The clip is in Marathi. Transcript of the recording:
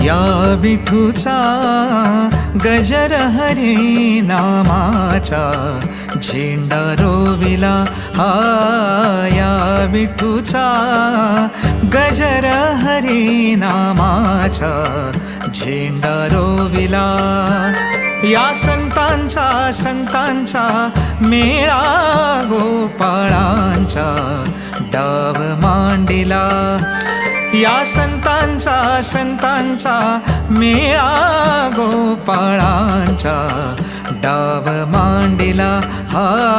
या विठूचा गजर हरी नामाचा झेंडा रोविला हा, या विठूचा गजर हरी नामाचा झेंडा रोविला। या संतांचा मेळा गोपाळांचा डाव मांडिला। या संतांचा मेळा गोपाळांचा डाव मांडिला हा,